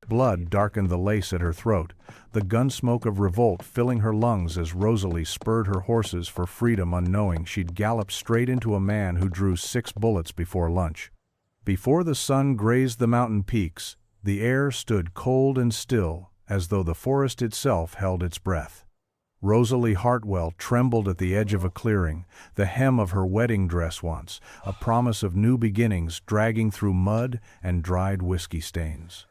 Blood darkened the lace at her throat, the gun smoke of revolt filling her lungs as Rosalie spurred her horses for freedom, unknowing she'd galloped straight into a man who drew 6 bullets before lunch. Before the sun grazed the mountain peaks, the air stood cold and still, as though the forest itself held its breath. Rosalie Hartwell trembled at the edge of a clearing, the hem of her wedding dress once, a promise of new beginnings, dragging through mud and dried whiskey stains.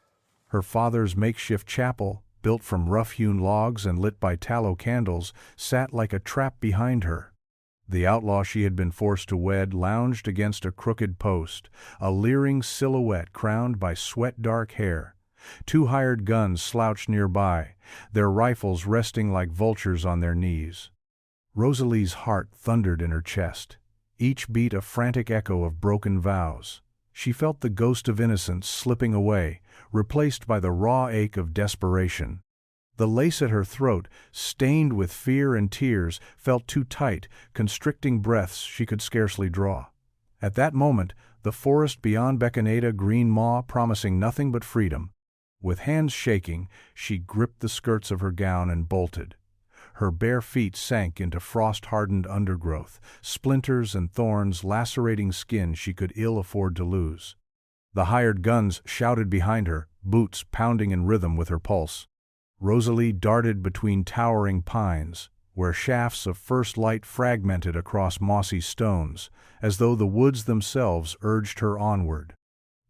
Her father's makeshift chapel, built from rough-hewn logs and lit by tallow candles, sat like a trap behind her. The outlaw she had been forced to wed lounged against a crooked post, a leering silhouette crowned by sweat-dark hair. 2 hired guns slouched nearby, their rifles resting like vultures on their knees. Rosalie's heart thundered in her chest, each beat a frantic echo of broken vows. She felt the ghost of innocence slipping away, replaced by the raw ache of desperation. The lace at her throat, stained with fear and tears, felt too tight, constricting breaths she could scarcely draw. At that moment, the forest beyond beckoned a green maw promising nothing but freedom. With hands shaking, she gripped the skirts of her gown and bolted. Her bare feet sank into frost-hardened undergrowth, splinters and thorns lacerating skin she could ill afford to lose. The hired guns shouted behind her, boots pounding in rhythm with her pulse. Rosalie darted between towering pines, where shafts of first light fragmented across mossy stones, as though the woods themselves urged her onward.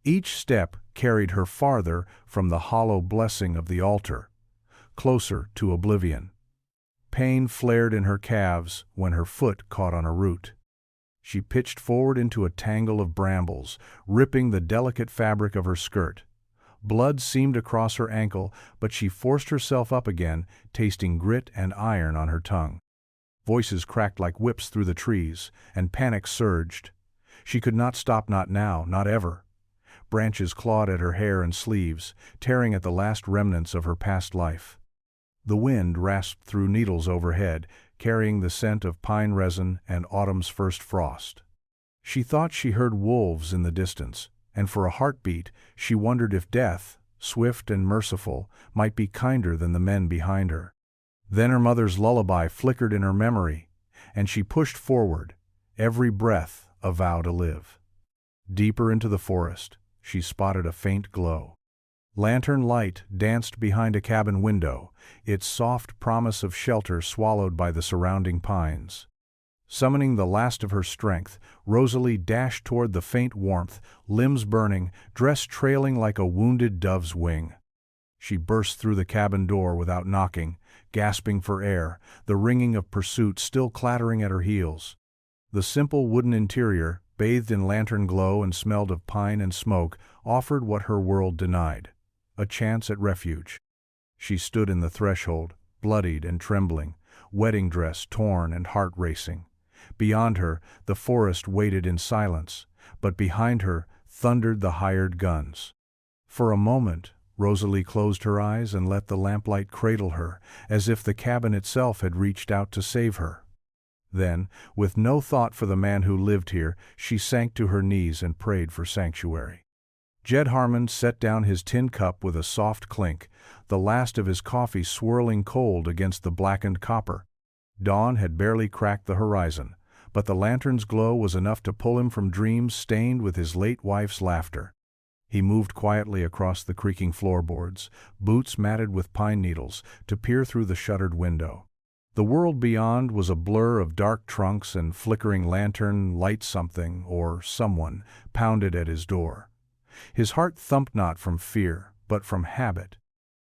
Each step carried her farther from the hollow blessing of the altar, closer to oblivion. Pain flared in her calves when her foot caught on a root. She pitched forward into a tangle of brambles, ripping the delicate fabric of her skirt. Blood seemed to cross her ankle, but she forced herself up again, tasting grit and iron on her tongue. Voices cracked like whips through the trees, and panic surged. She could not stop, not now, not ever. Branches clawed at her hair and sleeves, tearing at the last remnants of her past life. The wind rasped through needles overhead, carrying the scent of pine resin and autumn's first frost. She thought she heard wolves in the distance, and for a heartbeat she wondered if death, swift and merciful, might be kinder than the men behind her. Then her mother's lullaby flickered in her memory, and she pushed forward, every breath a vow to live. Deeper into the forest, she spotted a faint glow. Lantern light danced behind a cabin window, its soft promise of shelter swallowed by the surrounding pines. Summoning the last of her strength, Rosalie dashed toward the faint warmth, limbs burning, dress trailing like a wounded dove's wing. She burst through the cabin door without knocking, gasping for air, the ringing of pursuit still clattering at her heels. The simple wooden interior, bathed in lantern glow and smelled of pine and smoke, offered what her world denied: a chance at refuge. She stood in the threshold, bloodied and trembling, wedding dress torn and heart racing. Beyond her, the forest waited in silence, but behind her thundered the hired guns. For a moment, Rosalie closed her eyes and let the lamplight cradle her, as if the cabin itself had reached out to save her. Then, with no thought for the man who lived here, she sank to her knees and prayed for sanctuary. Jed Harmon set down his tin cup with a soft clink, the last of his coffee swirling cold against the blackened copper. Dawn had barely cracked the horizon, but the lantern's glow was enough to pull him from dreams stained with his late wife's laughter. He moved quietly across the creaking floorboards, boots matted with pine needles, to peer through the shuttered window. The world beyond was a blur of dark trunks and flickering lantern light. Something, or someone, pounded at his door. His heart thumped not from fear, but from habit.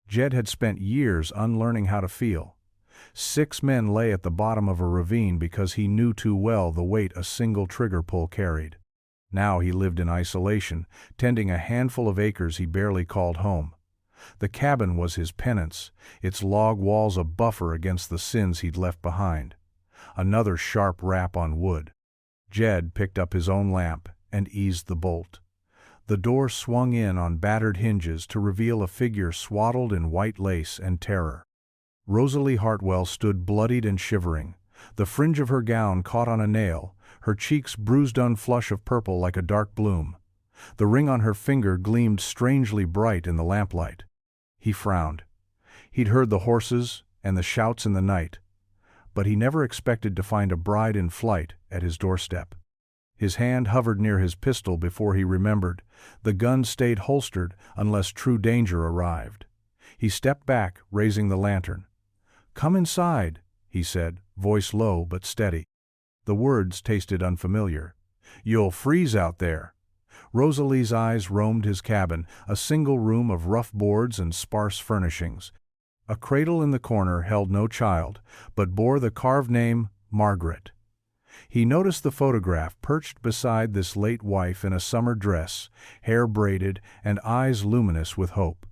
Jed had spent years unlearning how to feel. 6 men lay at the bottom of a ravine because he knew too well the weight a single trigger pull carried. Now he lived in isolation, tending a handful of acres he barely called home. The cabin was his penance, its log walls a buffer against the sins he'd left behind. Another sharp rap on wood. Jed picked up his own lamp and eased the bolt. The door swung in on battered hinges to reveal a figure swaddled in white lace and terror. Rosalie Hartwell stood bloodied and shivering, the fringe of her gown caught on a nail, her cheeks bruised on flush of purple like a dark bloom. The ring on her finger gleamed strangely bright in the lamplight. He frowned. He'd heard the horses and the shouts in the night, but he never expected to find a bride in flight at his doorstep. His hand hovered near his pistol before he remembered. The gun stayed holstered unless true danger arrived. He stepped back, raising the lantern. "Come inside," he said, voice low but steady. The words tasted unfamiliar. "You'll freeze out there." Rosalie's eyes roamed his cabin, a single room of rough boards and sparse furnishings. A cradle in the corner held no child, but bore the carved name Margaret. He noticed the photograph perched beside this late wife in a summer dress, hair braided and eyes luminous with hope.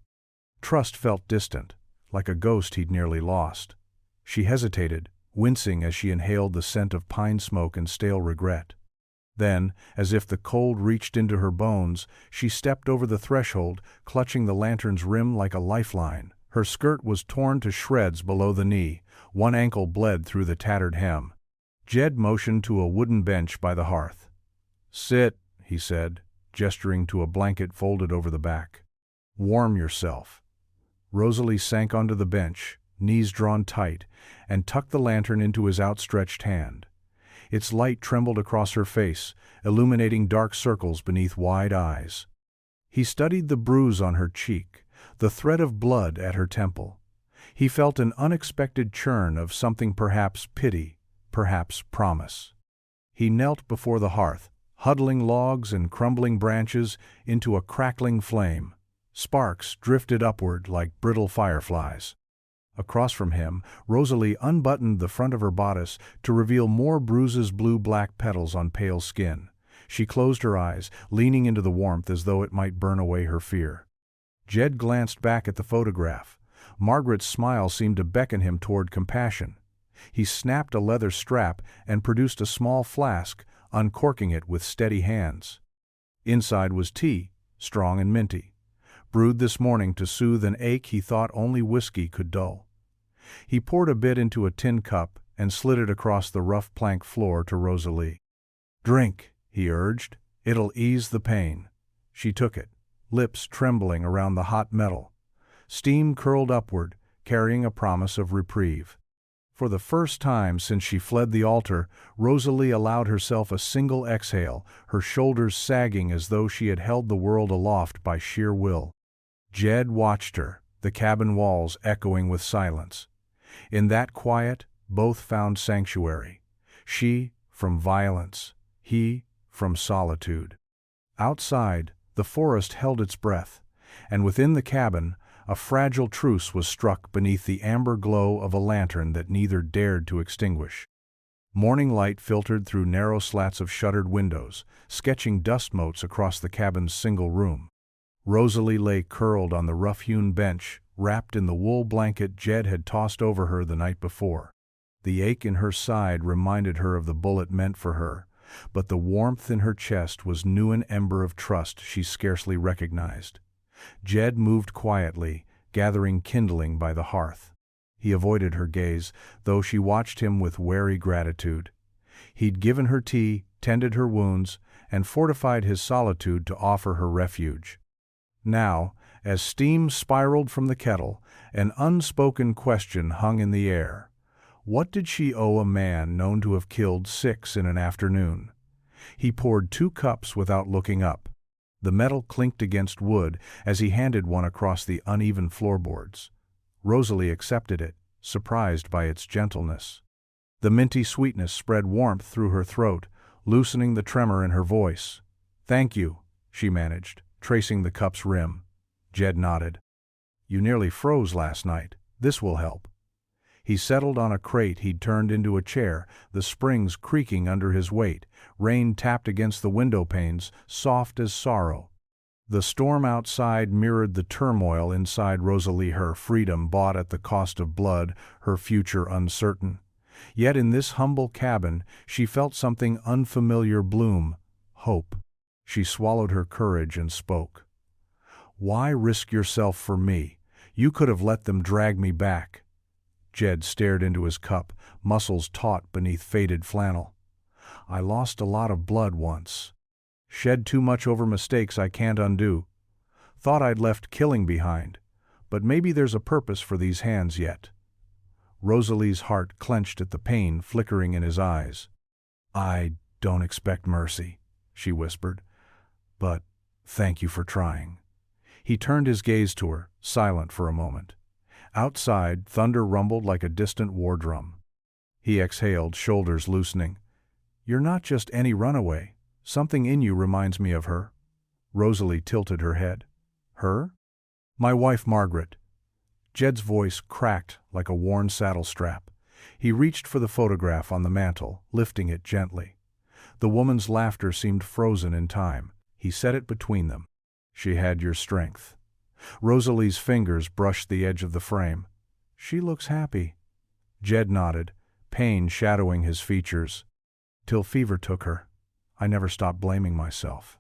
Trust felt distant, like a ghost he'd nearly lost. She hesitated, wincing as she inhaled the scent of pine smoke and stale regret. Then, as if the cold reached into her bones, she stepped over the threshold, clutching the lantern's rim like a lifeline. Her skirt was torn to shreds below the knee, one ankle bled through the tattered hem. Jed motioned to a wooden bench by the hearth. "Sit," he said, gesturing to a blanket folded over the back. "Warm yourself." Rosalie sank onto the bench, knees drawn tight, and tucked the lantern into his outstretched hand. Its light trembled across her face, illuminating dark circles beneath wide eyes. He studied the bruise on her cheek, the thread of blood at her temple. He felt an unexpected churn of something, perhaps pity, perhaps promise. He knelt before the hearth, huddling logs and crumbling branches into a crackling flame. Sparks drifted upward like brittle fireflies. Across from him, Rosalie unbuttoned the front of her bodice to reveal more bruises, blue-black petals on pale skin. She closed her eyes, leaning into the warmth as though it might burn away her fear. Jed glanced back at the photograph. Margaret's smile seemed to beckon him toward compassion. He snapped a leather strap and produced a small flask, uncorking it with steady hands. Inside was tea, strong and minty, brewed this morning to soothe an ache he thought only whiskey could dull. He poured a bit into a tin cup and slid it across the rough plank floor to Rosalie. "Drink," he urged. "It'll ease the pain." She took it, lips trembling around the hot metal. Steam curled upward, carrying a promise of reprieve. For the first time since she fled the altar, Rosalie allowed herself a single exhale, her shoulders sagging as though she had held the world aloft by sheer will. Jed watched her, the cabin walls echoing with silence. In that quiet, both found sanctuary. She from violence, he from solitude. Outside, the forest held its breath, and within the cabin, a fragile truce was struck beneath the amber glow of a lantern that neither dared to extinguish. Morning light filtered through narrow slats of shuttered windows, sketching dust motes across the cabin's single room. Rosalie lay curled on the rough-hewn bench, wrapped in the wool blanket Jed had tossed over her the night before. The ache in her side reminded her of the bullet meant for her, but the warmth in her chest was new, an ember of trust she scarcely recognized. Jed moved quietly, gathering kindling by the hearth. He avoided her gaze, though she watched him with wary gratitude. He'd given her tea, tended her wounds, and fortified his solitude to offer her refuge. Now, as steam spiraled from the kettle, an unspoken question hung in the air. What did she owe a man known to have killed 6 in an afternoon? He poured 2 cups without looking up. The metal clinked against wood as he handed one across the uneven floorboards. Rosalie accepted it, surprised by its gentleness. The minty sweetness spread warmth through her throat, loosening the tremor in her voice. "Thank you," she managed, tracing the cup's rim. Jed nodded. "You nearly froze last night. This will help." He settled on a crate he'd turned into a chair, the springs creaking under his weight. Rain tapped against the window panes, soft as sorrow. The storm outside mirrored the turmoil inside Rosalie, her freedom bought at the cost of blood, her future uncertain. Yet in this humble cabin she felt something unfamiliar bloom, hope. She swallowed her courage and spoke. "Why risk yourself for me? You could have let them drag me back." Jed stared into his cup, muscles taut beneath faded flannel. "I lost a lot of blood once. Shed too much over mistakes I can't undo. Thought I'd left killing behind. but maybe there's a purpose for these hands yet. Rosalie's heart clenched at the pain flickering in his eyes. "I don't expect mercy," she whispered, "but thank you for trying." He turned his gaze to her, silent for a moment. Outside, thunder rumbled like a distant war drum. He exhaled, shoulders loosening. "You're not just any runaway. Something in you reminds me of her." Rosalie tilted her head. "Her?" "My wife Margaret." Jed's voice cracked like a worn saddle strap. He reached for the photograph on the mantel, lifting it gently. The woman's laughter seemed frozen in time. He set it between them. "She had your strength." Rosalie's fingers brushed the edge of the frame. "She looks happy." Jed nodded, pain shadowing his features. "Till fever took her. I never stopped blaming myself."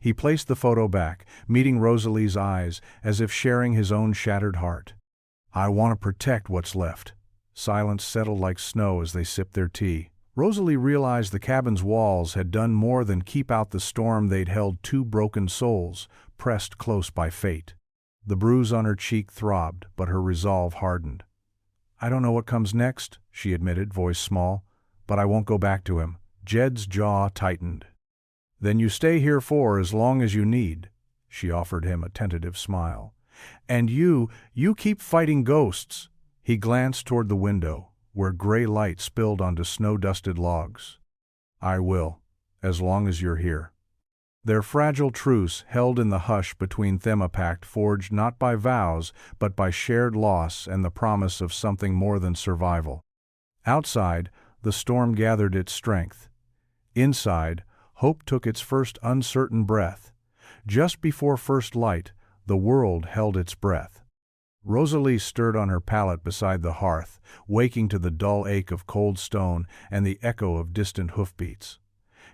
He placed the photo back, meeting Rosalie's eyes as if sharing his own shattered heart. "I want to protect what's left." Silence settled like snow as they sipped their tea. Rosalie realized the cabin's walls had done more than keep out the storm. They'd held two broken souls, pressed close by fate. The bruise on her cheek throbbed, but her resolve hardened. "I don't know what comes next," she admitted, voice small, "but I won't go back to him." Jed's jaw tightened. "Then you stay here for as long as you need," she offered him a tentative smile. "And you keep fighting ghosts." He glanced toward the window, where gray light spilled onto snow-dusted logs. "I will, as long as you're here." Their fragile truce held in the hush between them, a pact forged not by vows but by shared loss and the promise of something more than survival. Outside, the storm gathered its strength. Inside, hope took its first uncertain breath. Just before first light, the world held its breath. Rosalie stirred on her pallet beside the hearth, waking to the dull ache of cold stone and the echo of distant hoofbeats.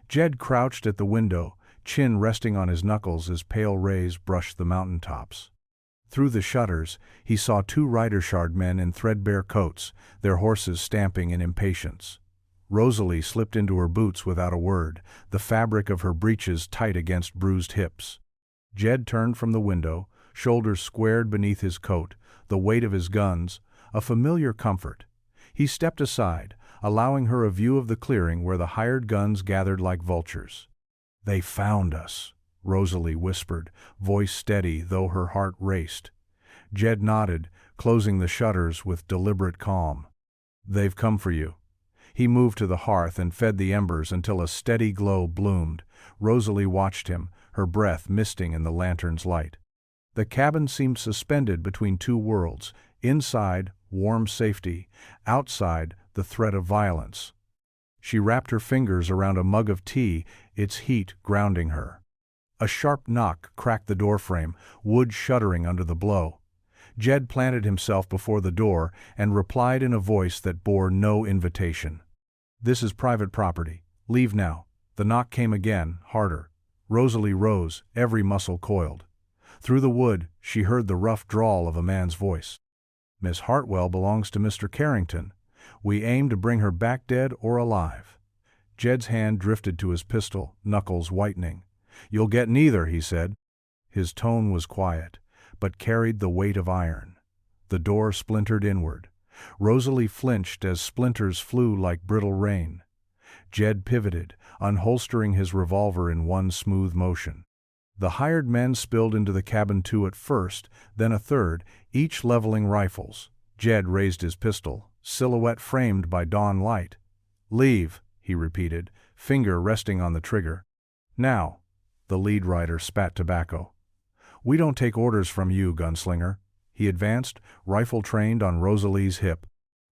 Jed crouched at the window, chin resting on his knuckles as pale rays brushed the mountaintops. Through the shutters, he saw two rider-shod men in threadbare coats, their horses stamping in impatience. Rosalie slipped into her boots without a word, the fabric of her breeches tight against bruised hips. Jed turned from the window, shoulders squared beneath his coat, the weight of his guns, a familiar comfort. He stepped aside, allowing her a view of the clearing where the hired guns gathered like vultures. "They found us," Rosalie whispered, voice steady though her heart raced. Jed nodded, closing the shutters with deliberate calm. "They've come for you." He moved to the hearth and fed the embers until a steady glow bloomed. Rosalie watched him, her breath misting in the lantern's light. The cabin seemed suspended between two worlds, inside, warm safety, outside, the threat of violence. She wrapped her fingers around a mug of tea, its heat grounding her. A sharp knock cracked the doorframe, wood shuddering under the blow. Jed planted himself before the door and replied in a voice that bore no invitation. "This is private property. Leave now." The knock came again, harder. Rosalie rose, every muscle coiled. Through the wood, she heard the rough drawl of a man's voice. "Miss Hartwell belongs to Mr. Carrington. We aim to bring her back dead or alive." Jed's hand drifted to his pistol, knuckles whitening. "You'll get neither," he said. His tone was quiet, but carried the weight of iron. The door splintered inward. Rosalie flinched as splinters flew like brittle rain. Jed pivoted, unholstering his revolver in one smooth motion. The hired men spilled into the cabin, two at first, then a third, each leveling rifles. Jed raised his pistol, silhouette framed by dawn light. "Leave," he repeated, finger resting on the trigger. "Now." The lead rider spat tobacco. "We don't take orders from you, gunslinger." He advanced, rifle trained on Rosalie's hip.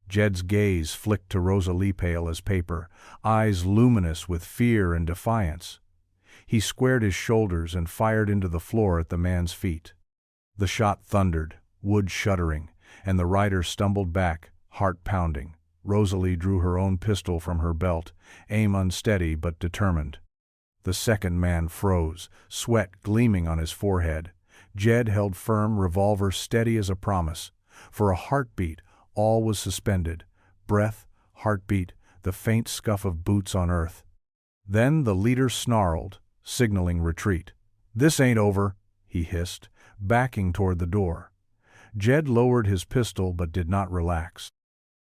Jed's gaze flicked to Rosalie, pale as paper, eyes luminous with fear and defiance. He squared his shoulders and fired into the floor at the man's feet. The shot thundered, wood shuddering, and the rider stumbled back, heart pounding. Rosalie drew her own pistol from her belt, aim unsteady but determined. The second man froze, sweat gleaming on his forehead. Jed held firm, revolver steady as a promise. For a heartbeat, all was suspended. Breath, heartbeat, the faint scuff of boots on earth. Then the leader snarled, signaling retreat. "This ain't over," he hissed, backing toward the door. Jed lowered his pistol but did not relax.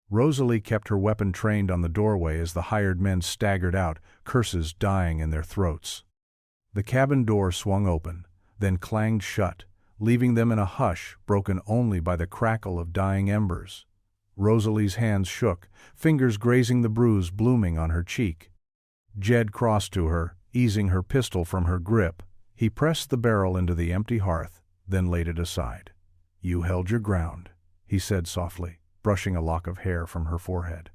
Rosalie kept her weapon trained on the doorway as the hired men staggered out, curses dying in their throats. The cabin door swung open, then clanged shut, leaving them in a hush broken only by the crackle of dying embers. Rosalie's hands shook, fingers grazing the bruise blooming on her cheek. Jed crossed to her, easing her pistol from her grip. He pressed the barrel into the empty hearth, then laid it aside. "You held your ground," he said softly, brushing a lock of hair from her forehead.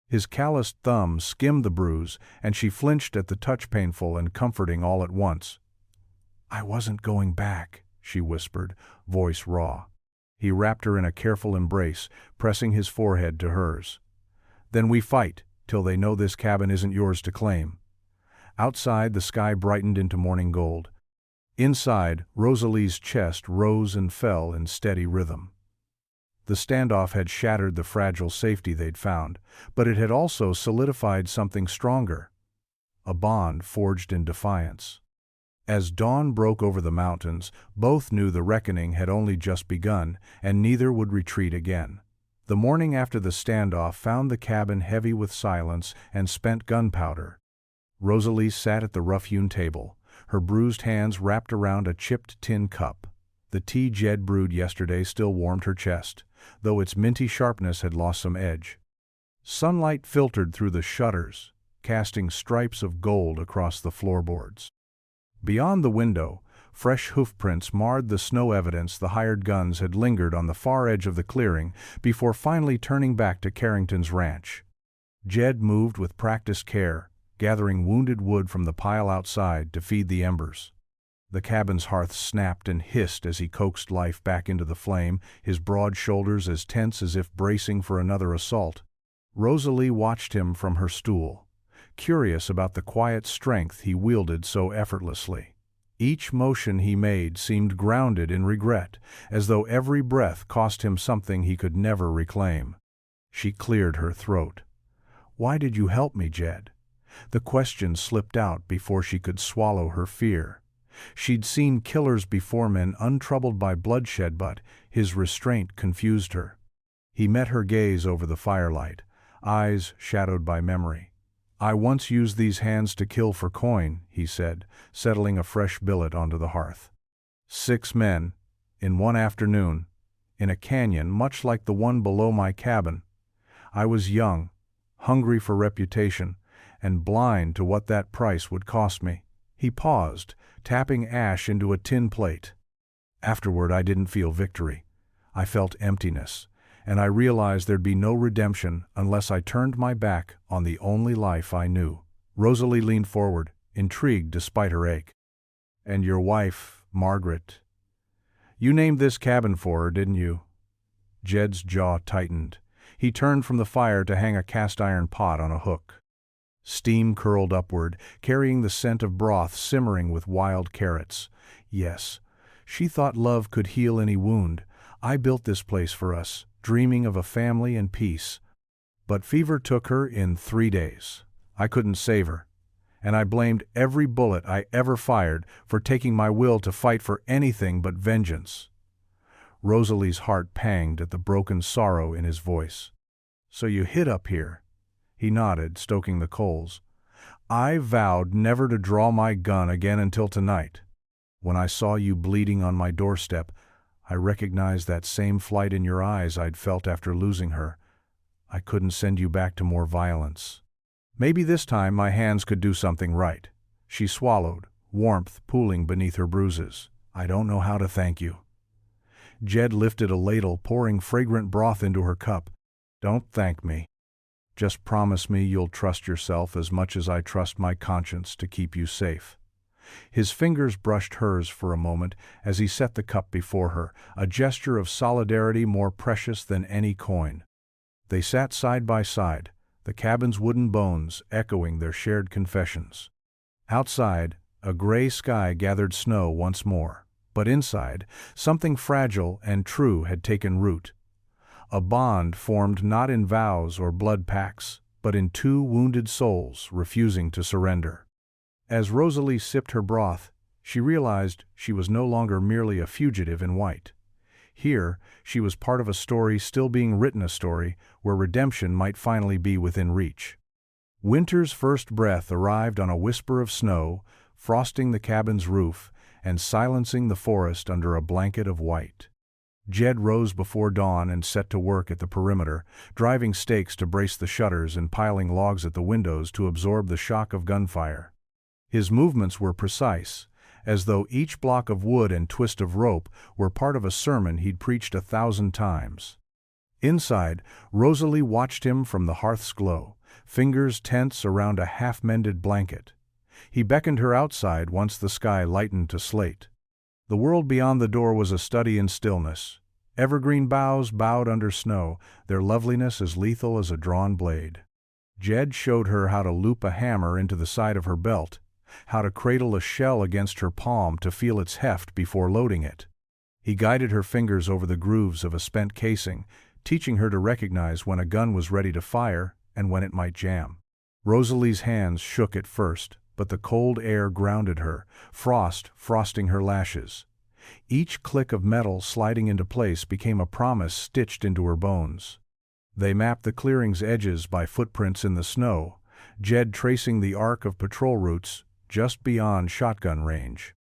His calloused thumb skimmed the bruise, and she flinched at the touch, painful and comforting all at once. "I wasn't going back," she whispered, voice raw. He wrapped her in a careful embrace, pressing his forehead to hers. "Then we fight, till they know this cabin isn't yours to claim." Outside, the sky brightened into morning gold. Inside, Rosalie's chest rose and fell in steady rhythm. The standoff had shattered the fragile safety they'd found, but it had also solidified something stronger. A bond forged in defiance. As dawn broke over the mountains, both knew the reckoning had only just begun, and neither would retreat again. The morning after the standoff found the cabin heavy with silence and spent gunpowder. Rosalie sat at the rough-hewn table, her bruised hands wrapped around a chipped tin cup. The tea Jed brewed yesterday still warmed her chest, though its minty sharpness had lost some edge. Sunlight filtered through the shutters, casting stripes of gold across the floorboards. Beyond the window, fresh hoofprints marred the snow, evidence the hired guns had lingered on the far edge of the clearing before finally turning back to Carrington's ranch. Jed moved with practiced care, gathering wounded wood from the pile outside to feed the embers. The cabin's hearth snapped and hissed as he coaxed life back into the flame, his broad shoulders as tense as if bracing for another assault. Rosalie watched him from her stool, curious about the quiet strength he wielded so effortlessly. Each motion he made seemed grounded in regret, as though every breath cost him something he could never reclaim. She cleared her throat. "Why did you help me, Jed?" The question slipped out before she could swallow her fear. She'd seen killers before, men untroubled by bloodshed, but his restraint confused her. He met her gaze over the firelight, eyes shadowed by memory. "I once used these hands to kill for coin," he said, settling a fresh billet onto the hearth. 6 men, in one afternoon, in a canyon much like the one below my cabin. I was young, hungry for reputation, and blind to what that price would cost me. He paused, tapping ash into a tin plate. "Afterward, I didn't feel victory. I felt emptiness, and I realized there'd be no redemption unless I turned my back on the only life I knew." Rosalie leaned forward, intrigued despite her ache. "And your wife, Margaret? You named this cabin for her, didn't you?" Jed's jaw tightened. He turned from the fire to hang a cast-iron pot on a hook. Steam curled upward, carrying the scent of broth simmering with wild carrots. "Yes, she thought love could heal any wound. I built this place for us, dreaming of a family and peace. But fever took her in 3 days. I couldn't save her, and I blamed every bullet I ever fired for taking my will to fight for anything but vengeance." Rosalie's heart panged at the broken sorrow in his voice. "So you hid up here?" He nodded, stoking the coals. "I vowed never to draw my gun again until tonight. When I saw you bleeding on my doorstep, I recognized that same flight in your eyes I'd felt after losing her. I couldn't send you back to more violence. Maybe this time my hands could do something right." She swallowed, warmth pooling beneath her bruises. "I don't know how to thank you." Jed lifted a ladle, pouring fragrant broth into her cup. "Don't thank me. Just promise me you'll trust yourself as much as I trust my conscience to keep you safe." His fingers brushed hers for a moment as he set the cup before her, a gesture of solidarity more precious than any coin. They sat side by side, the cabin's wooden bones echoing their shared confessions. Outside, a gray sky gathered snow once more, but inside, something fragile and true had taken root. A bond formed not in vows or blood pacts, but in 2 wounded souls refusing to surrender. As Rosalie sipped her broth, she realized she was no longer merely a fugitive in white. Here, she was part of a story still being written, a story where redemption might finally be within reach. Winter's first breath arrived on a whisper of snow, frosting the cabin's roof and silencing the forest under a blanket of white. Jed rose before dawn and set to work at the perimeter, driving stakes to brace the shutters and piling logs at the windows to absorb the shock of gunfire. His movements were precise, as though each block of wood and twist of rope were part of a sermon he'd preached 1,000 times. Inside, Rosalie watched him from the hearth's glow, fingers tense around a half-mended blanket. He beckoned her outside once the sky lightened to slate. The world beyond the door was a study in stillness. Evergreen boughs bowed under snow, their loveliness as lethal as a drawn blade. Jed showed her how to loop a hammer into the side of her belt, how to cradle a shell against her palm to feel its heft before loading it. He guided her fingers over the grooves of a spent casing, teaching her to recognize when a gun was ready to fire and when it might jam. Rosalie's hands shook at first, but the cold air grounded her, frost frosting her lashes. Each click of metal sliding into place became a promise stitched into her bones. They mapped the clearing's edges by footprints in the snow, Jed tracing the arc of patrol routes just beyond shotgun range.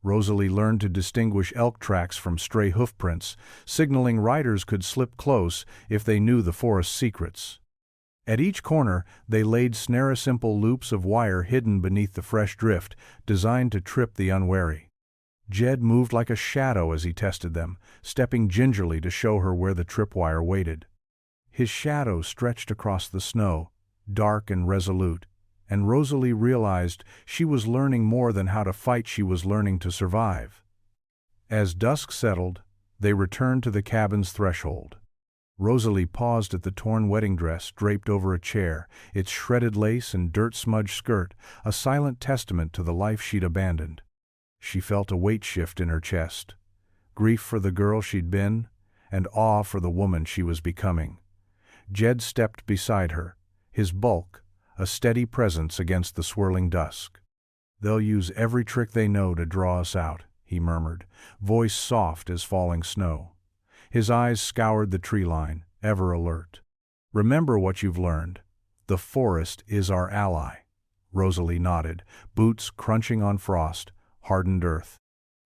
Rosalie learned to distinguish elk tracks from stray hoofprints, signaling riders could slip close if they knew the forest's secrets. At each corner, they laid snare-simple loops of wire hidden beneath the fresh drift, designed to trip the unwary. Jed moved like a shadow as he tested them, stepping gingerly to show her where the tripwire waited. His shadow stretched across the snow, dark and resolute, and Rosalie realized she was learning more than how to fight, she was learning to survive. As dusk settled, they returned to the cabin's threshold. Rosalie paused at the torn wedding dress draped over a chair, its shredded lace and dirt-smudged skirt, a silent testament to the life she'd abandoned. She felt a weight shift in her chest, grief for the girl she'd been, and awe for the woman she was becoming. Jed stepped beside her, his bulk a steady presence against the swirling dusk. "They'll use every trick they know to draw us out," he murmured, voice soft as falling snow. His eyes scoured the tree line, ever alert. "Remember what you've learned. The forest is our ally." Rosalie nodded, boots crunching on frost, hardened earth.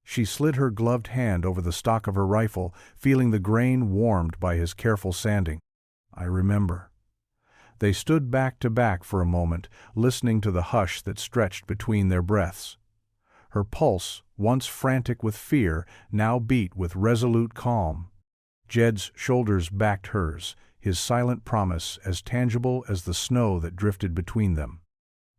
She slid her gloved hand over the stock of her rifle, feeling the grain warmed by his careful sanding. "I remember." They stood back to back for a moment, listening to the hush that stretched between their breaths. Her pulse, once frantic with fear, now beat with resolute calm. Jed's shoulders backed hers, his silent promise as tangible as the snow that drifted between them.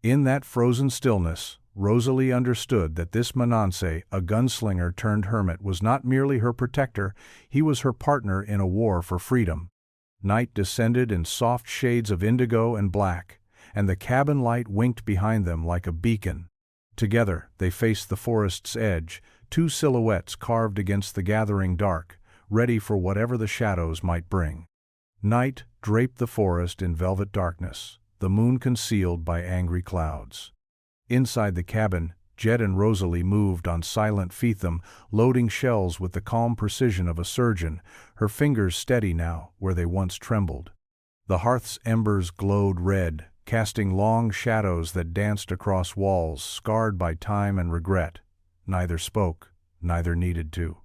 In that frozen stillness, Rosalie understood that this Mananse, a gunslinger turned hermit, was not merely her protector, he was her partner in a war for freedom. Night descended in soft shades of indigo and black, and the cabin light winked behind them like a beacon. Together, they faced the forest's edge, two silhouettes carved against the gathering dark, ready for whatever the shadows might bring. Night draped the forest in velvet darkness, the moon concealed by angry clouds. Inside the cabin, Jed and Rosalie moved on silent feet, loading shells with the calm precision of a surgeon, her fingers steady now where they once trembled. The hearth's embers glowed red, casting long shadows that danced across walls scarred by time and regret. Neither spoke, neither needed to.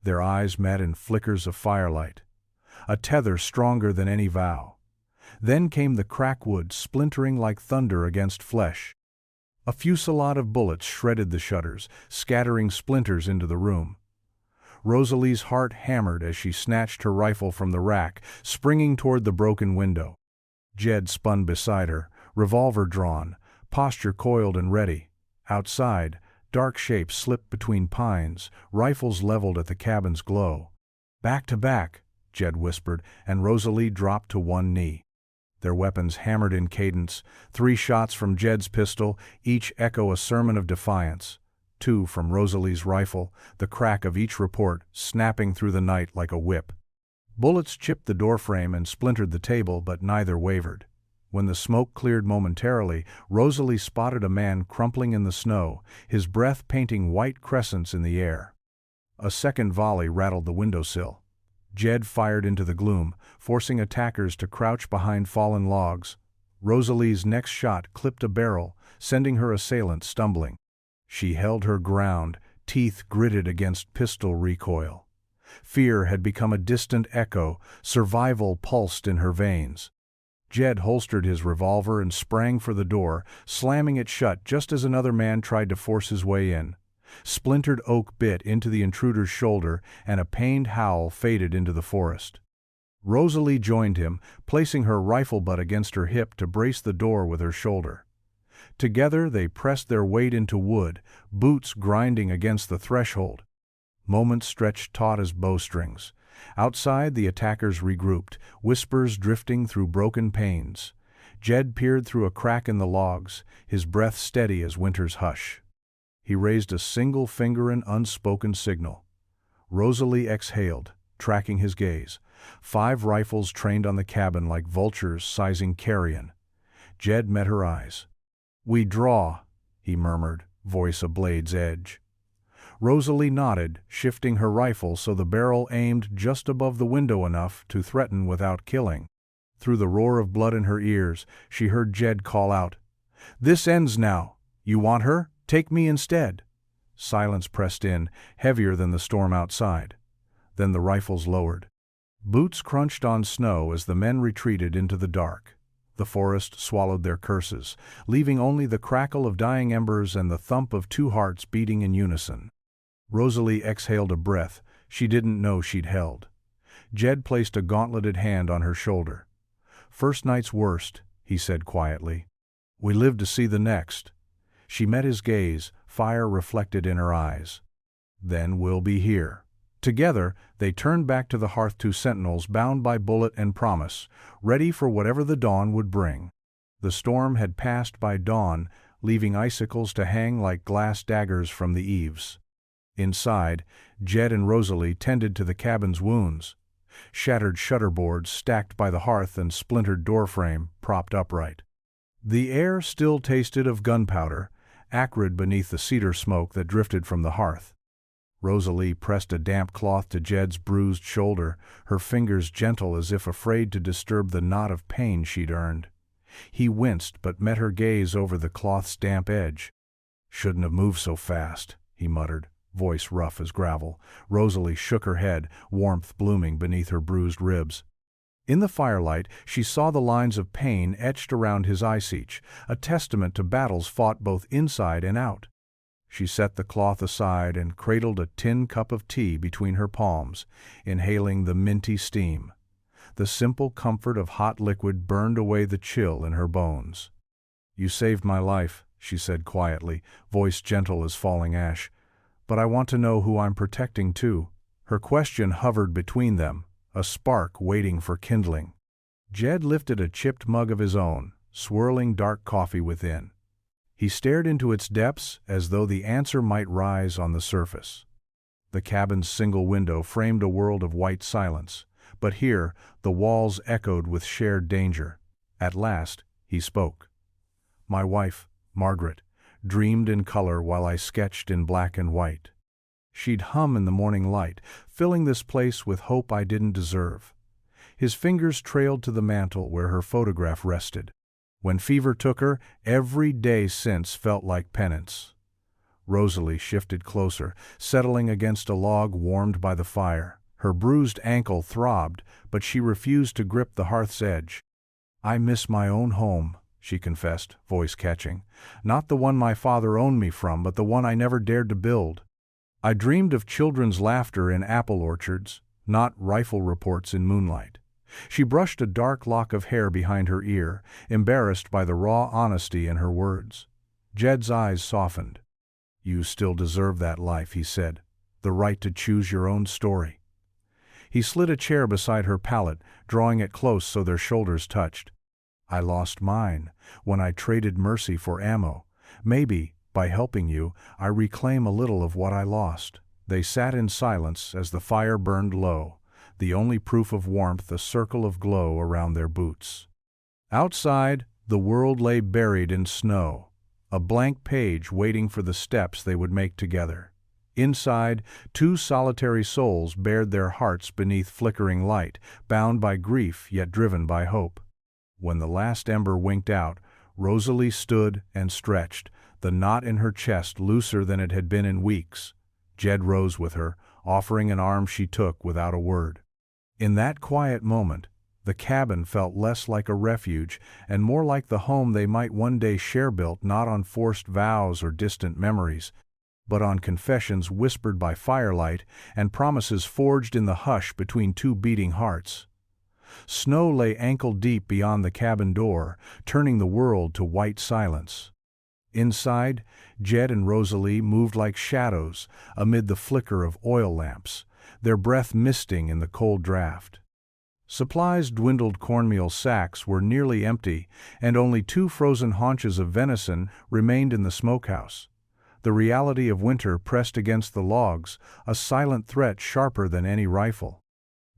Their eyes met in flickers of firelight, a tether stronger than any vow. Then came the crackwood splintering like thunder against flesh. A fusillade of bullets shredded the shutters, scattering splinters into the room. Rosalie's heart hammered as she snatched her rifle from the rack, springing toward the broken window. Jed spun beside her, revolver drawn, posture coiled and ready. Outside, dark shapes slipped between pines, rifles leveled at the cabin's glow. "Back to back," Jed whispered, and Rosalie dropped to one knee. Their weapons hammered in cadence, 3 shots from Jed's pistol, each echo a sermon of defiance. 2 from Rosalie's rifle, the crack of each report snapping through the night like a whip. Bullets chipped the doorframe and splintered the table, but neither wavered. When the smoke cleared momentarily, Rosalie spotted a man crumpling in the snow, his breath painting white crescents in the air. A second volley rattled the windowsill. Jed fired into the gloom, forcing attackers to crouch behind fallen logs. Rosalie's next shot clipped a barrel, sending her assailant stumbling. She held her ground, teeth gritted against pistol recoil. Fear had become a distant echo, survival pulsed in her veins. Jed holstered his revolver and sprang for the door, slamming it shut just as another man tried to force his way in. Splintered oak bit into the intruder's shoulder, and a pained howl faded into the forest. Rosalie joined him, placing her rifle butt against her hip to brace the door with her shoulder. Together they pressed their weight into wood, boots grinding against the threshold. Moments stretched taut as bowstrings. Outside, the attackers regrouped, whispers drifting through broken panes. Jed peered through a crack in the logs, his breath steady as winter's hush. He raised a single finger in unspoken signal. Rosalie exhaled, tracking his gaze. 5 rifles trained on the cabin like vultures sizing carrion. Jed met her eyes. "We draw," he murmured, voice a blade's edge. Rosalie nodded, shifting her rifle so the barrel aimed just above the window enough to threaten without killing. Through the roar of blood in her ears, she heard Jed call out, "This ends now. You want her? Take me instead." Silence pressed in, heavier than the storm outside. Then the rifles lowered. Boots crunched on snow as the men retreated into the dark. The forest swallowed their curses, leaving only the crackle of dying embers and the thump of 2 hearts beating in unison. Rosalie exhaled a breath she didn't know she'd held. Jed placed a gauntleted hand on her shoulder. "First night's worst," he said quietly. "We live to see the next." She met his gaze, fire reflected in her eyes. "Then we'll be here." Together, they turned back to the hearth, 2 sentinels bound by bullet and promise, ready for whatever the dawn would bring. The storm had passed by dawn, leaving icicles to hang like glass daggers from the eaves. Inside, Jed and Rosalie tended to the cabin's wounds. Shattered shutterboards stacked by the hearth and splintered doorframe propped upright. The air still tasted of gunpowder, acrid beneath the cedar smoke that drifted from the hearth. Rosalie pressed a damp cloth to Jed's bruised shoulder, her fingers gentle as if afraid to disturb the knot of pain she'd earned. He winced but met her gaze over the cloth's damp edge. "Shouldn't have moved so fast," he muttered, voice rough as gravel. Rosalie shook her head, warmth blooming beneath her bruised ribs. In the firelight, she saw the lines of pain etched around his eye-seach, a testament to battles fought both inside and out. She set the cloth aside and cradled a tin cup of tea between her palms, inhaling the minty steam. The simple comfort of hot liquid burned away the chill in her bones. "You saved my life," she said quietly, voice gentle as falling ash. "But I want to know who I'm protecting too." Her question hovered between them, a spark waiting for kindling. Jed lifted a chipped mug of his own, swirling dark coffee within. He stared into its depths as though the answer might rise on the surface. The cabin's single window framed a world of white silence, but here the walls echoed with shared danger. At last, he spoke. "My wife, Margaret, dreamed in color while I sketched in black and white. She'd hum in the morning light, filling this place with hope I didn't deserve." His fingers trailed to the mantel where her photograph rested. "When fever took her, every day since felt like penance." Rosalie shifted closer, settling against a log warmed by the fire. Her bruised ankle throbbed, but she refused to grip the hearth's edge. "I miss my own home," she confessed, voice catching. "Not the one my father owned me from, but the one I never dared to build. I dreamed of children's laughter in apple orchards, not rifle reports in moonlight." She brushed a dark lock of hair behind her ear, embarrassed by the raw honesty in her words. Jed's eyes softened. "You still deserve that life," he said, "the right to choose your own story." He slid a chair beside her pallet, drawing it close so their shoulders touched. "I lost mine when I traded mercy for ammo. Maybe, by helping you, I reclaim a little of what I lost." They sat in silence as the fire burned low, the only proof of warmth a circle of glow around their boots. Outside, the world lay buried in snow, a blank page waiting for the steps they would make together. Inside, two solitary souls bared their hearts beneath flickering light, bound by grief yet driven by hope. When the last ember winked out, Rosalie stood and stretched, the knot in her chest looser than it had been in weeks. Jed rose with her, offering an arm she took without a word. In that quiet moment, the cabin felt less like a refuge and more like the home they might one day share, built not on forced vows or distant memories, but on confessions whispered by firelight and promises forged in the hush between two beating hearts. Snow lay ankle-deep beyond the cabin door, turning the world to white silence. Inside, Jed and Rosalie moved like shadows amid the flicker of oil lamps, their breath misting in the cold draft. Supplies' dwindled cornmeal sacks were nearly empty, and only 2 frozen haunches of venison remained in the smokehouse. The reality of winter pressed against the logs, a silent threat sharper than any rifle.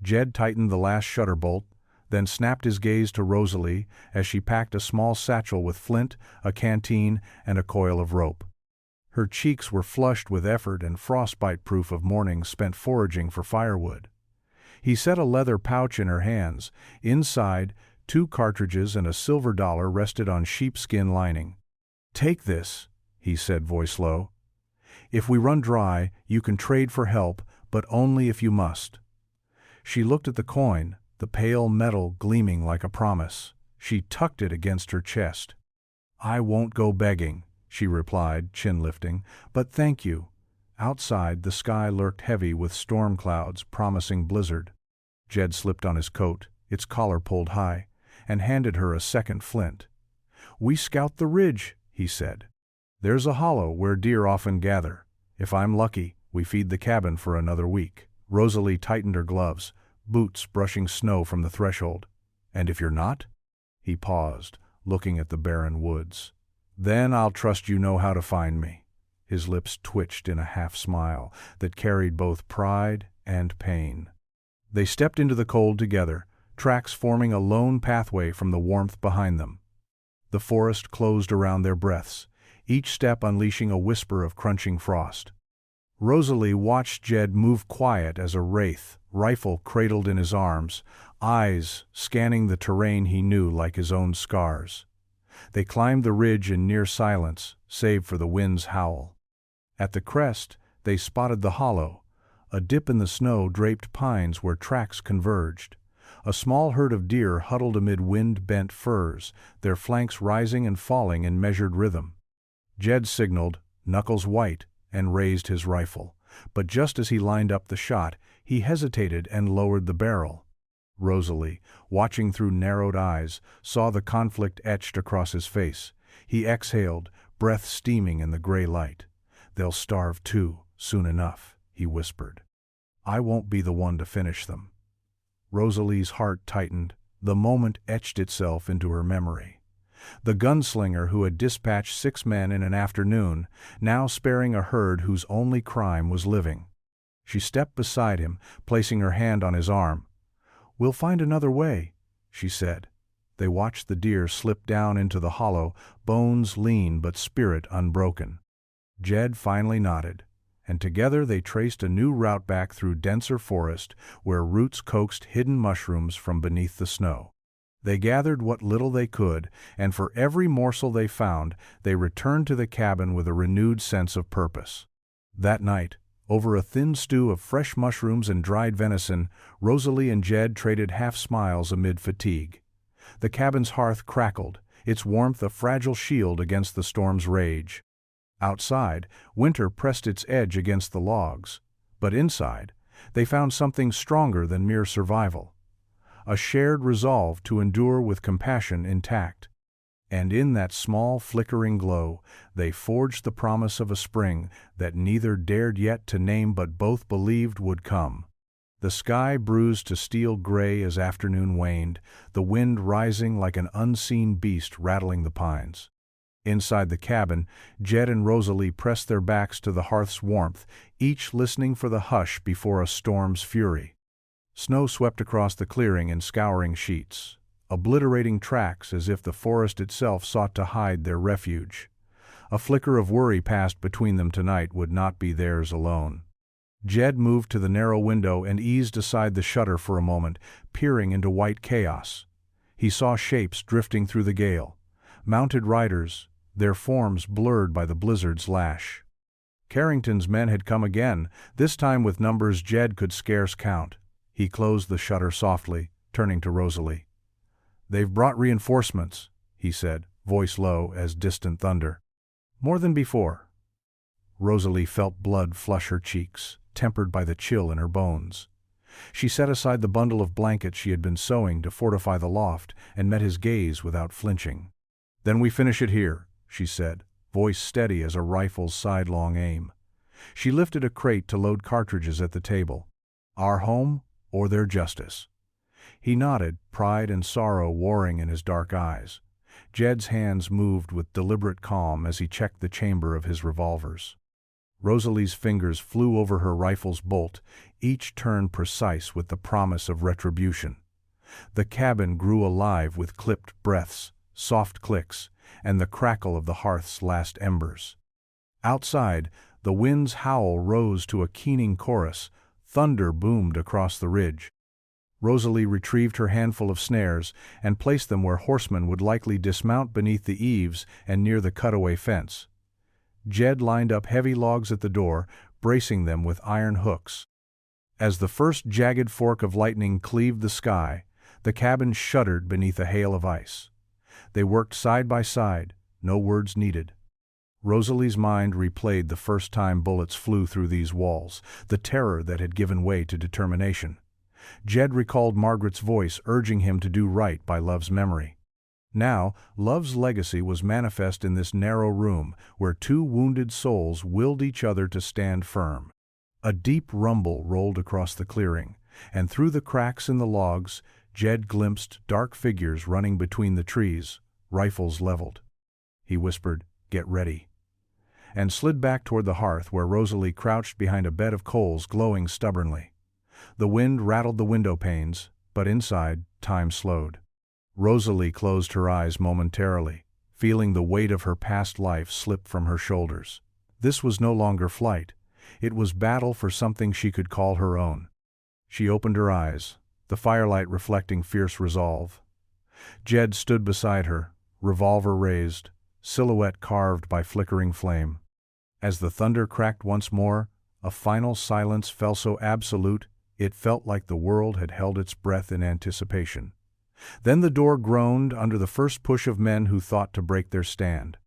Jed tightened the last shutter bolt, then snapped his gaze to Rosalie as she packed a small satchel with flint, a canteen, and a coil of rope. Her cheeks were flushed with effort and frostbite proof of mornings spent foraging for firewood. He set a leather pouch in her hands. Inside, 2 cartridges and a silver dollar rested on sheepskin lining. "Take this," he said, voice low. "If we run dry, you can trade for help, but only if you must." She looked at the coin, the pale metal gleaming like a promise. She tucked it against her chest. "I won't go begging," she replied, chin lifting, "but thank you." Outside, the sky lurked heavy with storm clouds, promising blizzard. Jed slipped on his coat, its collar pulled high, and handed her a second flint. "We scout the ridge," he said. "There's a hollow where deer often gather. If I'm lucky, we feed the cabin for another week." Rosalie tightened her gloves, boots brushing snow from the threshold. "And if you're not?" He paused, looking at the barren woods. "Then I'll trust you know how to find me." His lips twitched in a half-smile that carried both pride and pain. They stepped into the cold together, tracks forming a lone pathway from the warmth behind them. The forest closed around their breaths, each step unleashing a whisper of crunching frost. Rosalie watched Jed move quiet as a wraith, rifle cradled in his arms, eyes scanning the terrain he knew like his own scars. They climbed the ridge in near silence, save for the wind's howl. At the crest, they spotted the hollow, a dip in the snow-draped pines where tracks converged. A small herd of deer huddled amid wind-bent firs, their flanks rising and falling in measured rhythm. Jed signaled, knuckles white, and raised his rifle, but just as he lined up the shot, he hesitated and lowered the barrel. Rosalie, watching through narrowed eyes, saw the conflict etched across his face. He exhaled, breath steaming in the gray light. "They'll starve too, soon enough," he whispered. "I won't be the one to finish them." Rosalie's heart tightened. The moment etched itself into her memory. The gunslinger who had dispatched 6 men in an afternoon, now sparing a herd whose only crime was living. She stepped beside him, placing her hand on his arm. "We'll find another way," she said. They watched the deer slip down into the hollow, bones lean but spirit unbroken. Jed finally nodded, and together they traced a new route back through denser forest where roots coaxed hidden mushrooms from beneath the snow. They gathered what little they could, and for every morsel they found, they returned to the cabin with a renewed sense of purpose. That night, over a thin stew of fresh mushrooms and dried venison, Rosalie and Jed traded half-smiles amid fatigue. The cabin's hearth crackled, its warmth a fragile shield against the storm's rage. Outside, winter pressed its edge against the logs, but inside, they found something stronger than mere survival. A shared resolve to endure with compassion intact. And in that small flickering glow, they forged the promise of a spring that neither dared yet to name but both believed would come. The sky bruised to steel gray as afternoon waned, the wind rising like an unseen beast rattling the pines. Inside the cabin, Jed and Rosalie pressed their backs to the hearth's warmth, each listening for the hush before a storm's fury. Snow swept across the clearing in scouring sheets, obliterating tracks as if the forest itself sought to hide their refuge. A flicker of worry passed between them. Tonight would not be theirs alone. Jed moved to the narrow window and eased aside the shutter for a moment, peering into white chaos. He saw shapes drifting through the gale. Mounted riders, their forms blurred by the blizzard's lash. Carrington's men had come again, this time with numbers Jed could scarce count. He closed the shutter softly, turning to Rosalie. "They've brought reinforcements," he said, voice low as distant thunder. "More than before." Rosalie felt blood flush her cheeks, tempered by the chill in her bones. She set aside the bundle of blankets she had been sewing to fortify the loft and met his gaze without flinching. "Then we finish it here," she said, voice steady as a rifle's sidelong aim. She lifted a crate to load cartridges at the table. "Our home or their justice?" He nodded, pride and sorrow warring in his dark eyes. Jed's hands moved with deliberate calm as he checked the chamber of his revolvers. Rosalie's fingers flew over her rifle's bolt, each turn precise with the promise of retribution. The cabin grew alive with clipped breaths, soft clicks, and the crackle of the hearth's last embers. Outside, the wind's howl rose to a keening chorus. Thunder boomed across the ridge. Rosalie retrieved her handful of snares and placed them where horsemen would likely dismount beneath the eaves and near the cutaway fence. Jed lined up heavy logs at the door, bracing them with iron hooks. As the first jagged fork of lightning cleaved the sky, the cabin shuddered beneath a hail of ice. They worked side by side, no words needed. Rosalie's mind replayed the first time bullets flew through these walls, the terror that had given way to determination. Jed recalled Margaret's voice urging him to do right by Love's memory. Now, Love's legacy was manifest in this narrow room where two wounded souls willed each other to stand firm. A deep rumble rolled across the clearing, and through the cracks in the logs, Jed glimpsed dark figures running between the trees, rifles leveled. He whispered, "Get ready," and slid back toward the hearth where Rosalie crouched behind a bed of coals glowing stubbornly. The wind rattled the window panes, but inside, time slowed. Rosalie closed her eyes momentarily, feeling the weight of her past life slip from her shoulders. This was no longer flight. It was battle for something she could call her own. She opened her eyes, the firelight reflecting fierce resolve. Jed stood beside her, revolver raised, silhouette carved by flickering flame. As the thunder cracked once more, a final silence fell so absolute it felt like the world had held its breath in anticipation. Then the door groaned under the first push of men who thought to break their stand.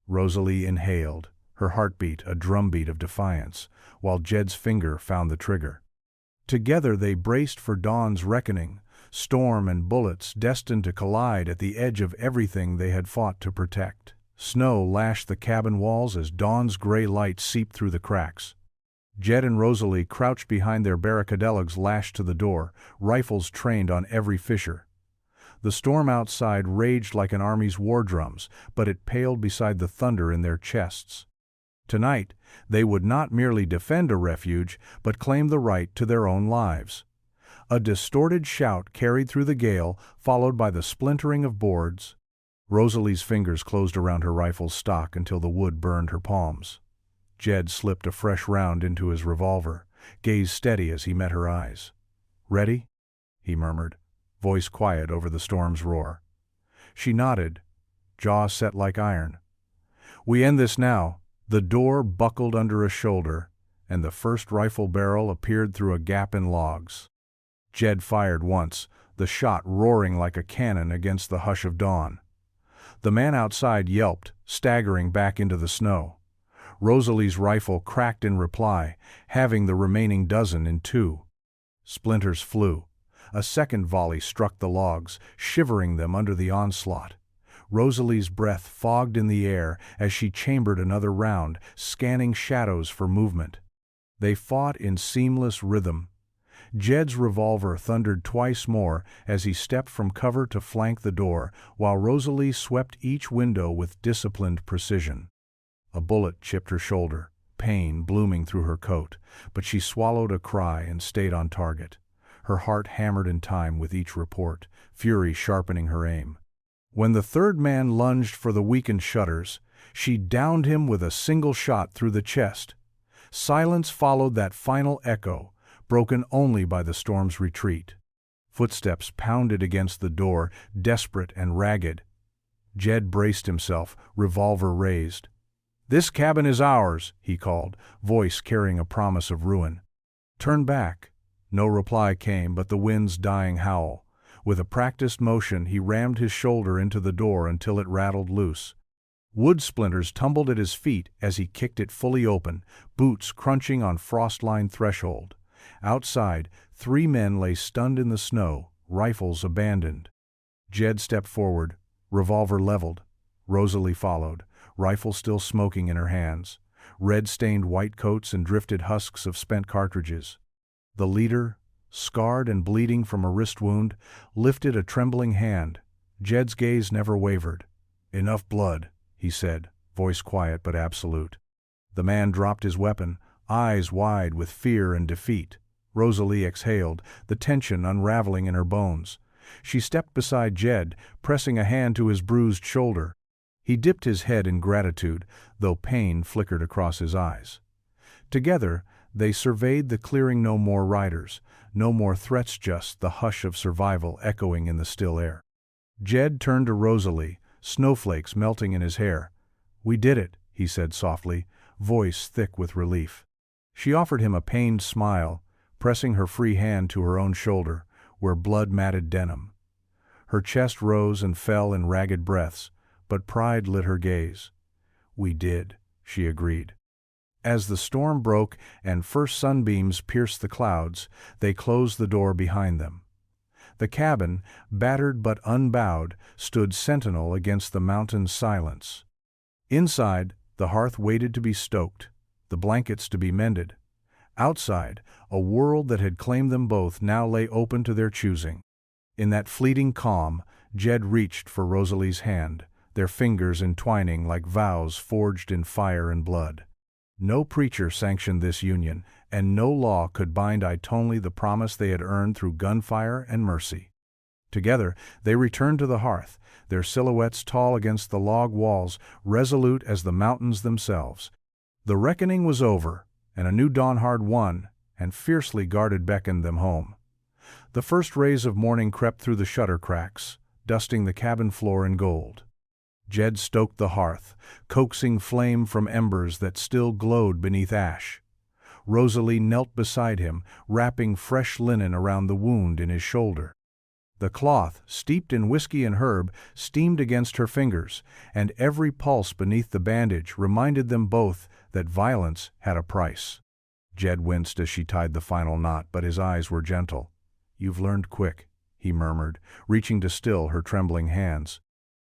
Rosalie inhaled, her heartbeat a drumbeat of defiance, while Jed's finger found the trigger. Together they braced for dawn's reckoning, storm and bullets destined to collide at the edge of everything they had fought to protect. Snow lashed the cabin walls as dawn's gray light seeped through the cracks. Jed and Rosalie crouched behind their barricadelugs lashed to the door, rifles trained on every fissure. The storm outside raged like an army's war drums, but it paled beside the thunder in their chests. Tonight, they would not merely defend a refuge, but claim the right to their own lives. A distorted shout carried through the gale, followed by the splintering of boards. Rosalie's fingers closed around her rifle's stock until the wood burned her palms. Jed slipped a fresh round into his revolver, gaze steady as he met her eyes. "Ready?" he murmured, voice quiet over the storm's roar. She nodded, jaw set like iron. "We end this now." The door buckled under a shoulder, and the first rifle barrel appeared through a gap in logs. Jed fired once, the shot roaring like a cannon against the hush of dawn. The man outside yelped, staggering back into the snow. Rosalie's rifle cracked in reply, halving the remaining dozen in two. Splinters flew. A second volley struck the logs, shivering them under the onslaught. Rosalie's breath fogged in the air as she chambered another round, scanning shadows for movement. They fought in seamless rhythm. Jed's revolver thundered twice more as he stepped from cover to flank the door, while Rosalie swept each window with disciplined precision. A bullet chipped her shoulder, pain blooming through her coat, but she swallowed a cry and stayed on target. Her heart hammered in time with each report, fury sharpening her aim. When the third man lunged for the weakened shutters, she downed him with a single shot through the chest. Silence followed that final echo, broken only by the storm's retreat. Footsteps pounded against the door, desperate and ragged. Jed braced himself, revolver raised. "This cabin is ours," he called, voice carrying a promise of ruin. "Turn back." No reply came but the wind's dying howl. With a practiced motion, he rammed his shoulder into the door until it rattled loose. Wood splinters tumbled at his feet as he kicked it fully open, boots crunching on frost-lined threshold. Outside, 3 men lay stunned in the snow, rifles abandoned. Jed stepped forward, revolver leveled. Rosalie followed, rifle still smoking in her hands. Red-stained white coats and drifted husks of spent cartridges. The leader, scarred and bleeding from a wrist wound, lifted a trembling hand. Jed's gaze never wavered. "Enough blood," he said, voice quiet but absolute. The man dropped his weapon, eyes wide with fear and defeat. Rosalie exhaled, the tension unraveling in her bones. She stepped beside Jed, pressing a hand to his bruised shoulder. He dipped his head in gratitude, though pain flickered across his eyes. Together, they surveyed the clearing. No more riders, no more threats, just the hush of survival echoing in the still air. Jed turned to Rosalie, snowflakes melting in his hair. "We did it," he said softly, voice thick with relief. She offered him a pained smile, pressing her free hand to her own shoulder, where blood matted denim. Her chest rose and fell in ragged breaths, but pride lit her gaze. "We did," she agreed. As the storm broke and first sunbeams pierced the clouds, they closed the door behind them. The cabin, battered but unbowed, stood sentinel against the mountain's silence. Inside, the hearth waited to be stoked, the blankets to be mended. Outside, a world that had claimed them both now lay open to their choosing. In that fleeting calm, Jed reached for Rosalie's hand, their fingers entwining like vows forged in fire and blood. No preacher sanctioned this union, and no law could bind only the promise they had earned through gunfire and mercy. Together, they returned to the hearth, their silhouettes tall against the log walls, resolute as the mountains themselves. The reckoning was over, and a new dawn hard won, and fiercely guarded beckoned them home. The first rays of morning crept through the shutter cracks, dusting the cabin floor in gold. Jed stoked the hearth, coaxing flame from embers that still glowed beneath ash. Rosalie knelt beside him, wrapping fresh linen around the wound in his shoulder. The cloth, steeped in whiskey and herb, steamed against her fingers, and every pulse beneath the bandage reminded them both that violence had a price. Jed winced as she tied the final knot, but his eyes were gentle. "You've learned quick," he murmured, reaching to still her trembling hands.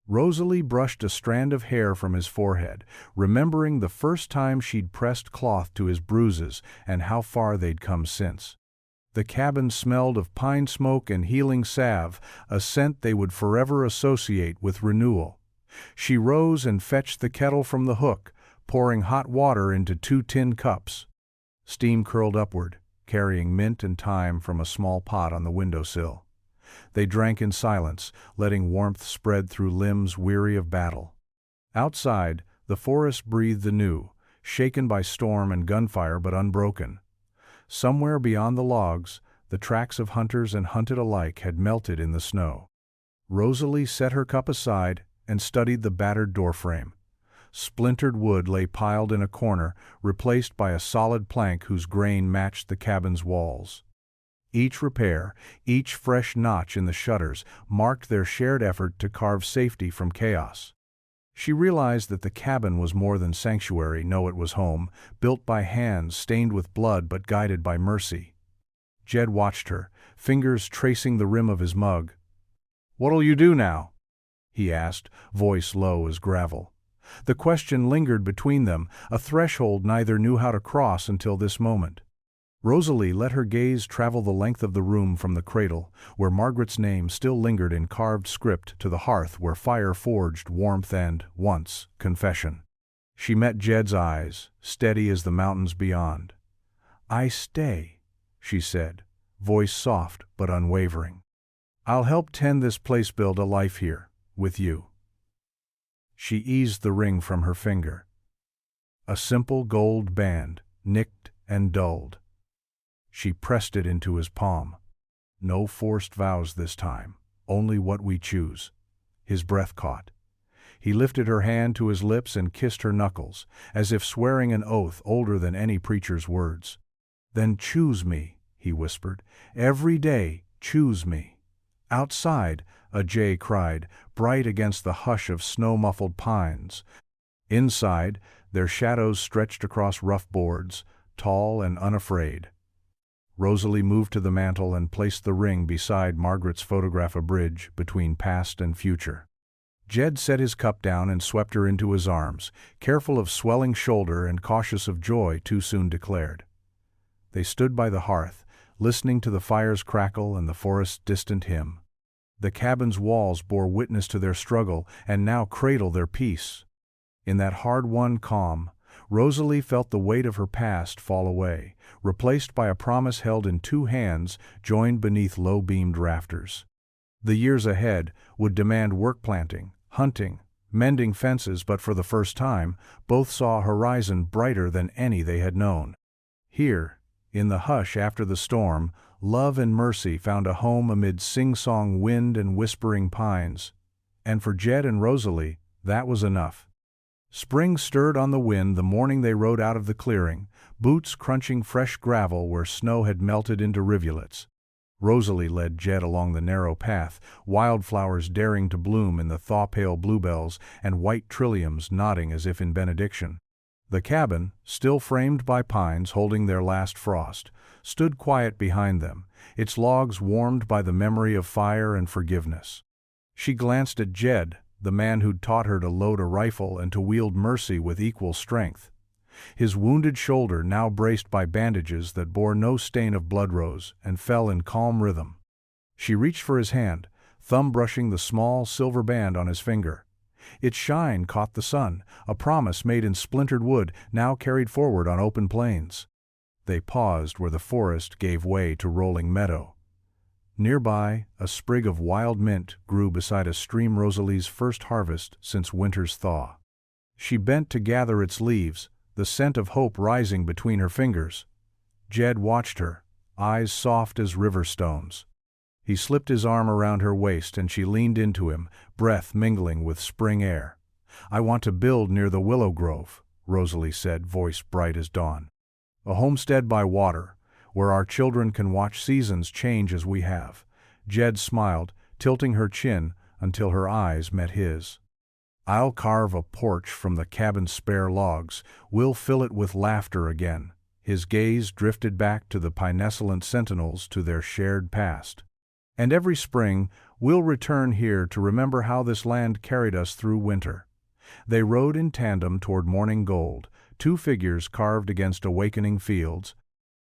Rosalie brushed a strand of hair from his forehead, remembering the first time she'd pressed cloth to his bruises and how far they'd come since. The cabin smelled of pine smoke and healing salve, a scent they would forever associate with renewal. She rose and fetched the kettle from the hook, pouring hot water into 2 tin cups. Steam curled upward, carrying mint and thyme from a small pot on the windowsill. They drank in silence, letting warmth spread through limbs weary of battle. Outside, the forest breathed anew, shaken by storm and gunfire but unbroken. Somewhere beyond the logs, the tracks of hunters and hunted alike had melted in the snow. Rosalie set her cup aside and studied the battered doorframe. Splintered wood lay piled in a corner, replaced by a solid plank whose grain matched the cabin's walls. Each repair, each fresh notch in the shutters, marked their shared effort to carve safety from chaos. She realized that the cabin was more than sanctuary. No, it was home, built by hands stained with blood but guided by mercy. Jed watched her, fingers tracing the rim of his mug. "What'll you do now?" he asked, voice low as gravel. The question lingered between them, a threshold neither knew how to cross until this moment. Rosalie let her gaze travel the length of the room from the cradle, where Margaret's name still lingered in carved script, to the hearth where fire forged warmth and, once, confession. She met Jed's eyes, steady as the mountains beyond. "I stay," she said, voice soft but unwavering. "I'll help tend this place, build a life here. with you." She eased the ring from her finger. A simple gold band, nicked and dulled. She pressed it into his palm. "No forced vows this time, only what we choose." His breath caught. He lifted her hand to his lips and kissed her knuckles, as if swearing an oath older than any preacher's words. "Then choose me," he whispered. "Every day, choose me." Outside, a jay cried, bright against the hush of snow-muffled pines. Inside, their shadows stretched across rough boards, tall and unafraid. Rosalie moved to the mantel and placed the ring beside Margaret's photograph, a bridge between past and future. Jed set his cup down and swept her into his arms, careful of swelling shoulder and cautious of joy too soon declared. They stood by the hearth, listening to the fire's crackle and the forest's distant hymn. The cabin's walls bore witness to their struggle and now cradle their peace. In that hard-won calm, Rosalie felt the weight of her past fall away, replaced by a promise held in two hands joined beneath low-beamed rafters. The years ahead would demand work planting, hunting, mending fences, but for the first time, both saw a horizon brighter than any they had known. Here, in the hush after the storm, love and mercy found a home amid sing-song wind and whispering pines. And for Jed and Rosalie, that was enough. Spring stirred on the wind the morning they rode out of the clearing, boots crunching fresh gravel where snow had melted into rivulets. Rosalie led Jed along the narrow path, wildflowers daring to bloom in the thaw-pale bluebells and white trilliums nodding as if in benediction. The cabin, still framed by pines holding their last frost, stood quiet behind them, its logs warmed by the memory of fire and forgiveness. She glanced at Jed, the man who'd taught her to load a rifle and to wield mercy with equal strength. His wounded shoulder now braced by bandages that bore no stain of blood rose and fell in calm rhythm. She reached for his hand, thumb brushing the small silver band on his finger. Its shine caught the sun, a promise made in splintered wood now carried forward on open plains. They paused where the forest gave way to rolling meadow. Nearby, a sprig of wild mint grew beside a stream, Rosalie's first harvest since winter's thaw. She bent to gather its leaves, the scent of hope rising between her fingers. Jed watched her, eyes soft as river stones. He slipped his arm around her waist and she leaned into him, breath mingling with spring air. "I want to build near the willow grove," Rosalie said, voice bright as dawn. "A homestead by water, where our children can watch seasons change as we have." Jed smiled, tilting her chin until her eyes met his. "I'll carve a porch from the cabin's spare logs. We'll fill it with laughter again." His gaze drifted back to the pine-nescent sentinels, to their shared past. "And every spring, we'll return here to remember how this land carried us through winter." They rode in tandem toward morning gold, two figures carved against awakening fields.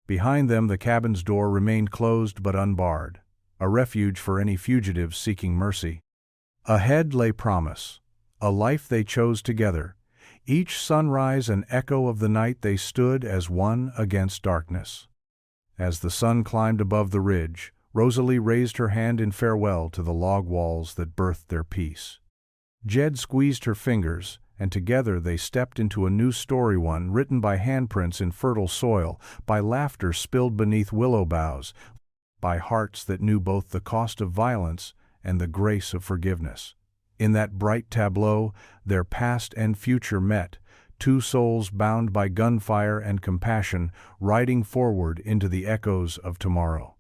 Behind them the cabin's door remained closed but unbarred, a refuge for any fugitives seeking mercy. Ahead lay promise, a life they chose together. Each sunrise an echo of the night they stood as one against darkness. As the sun climbed above the ridge, Rosalie raised her hand in farewell to the log walls that birthed their peace. Jed squeezed her fingers, and together they stepped into a new story, one written by handprints in fertile soil, by laughter spilled beneath willow boughs, by hearts that knew both the cost of violence and the grace of forgiveness. In that bright tableau, their past and future met, two souls bound by gunfire and compassion, riding forward into the echoes of tomorrow.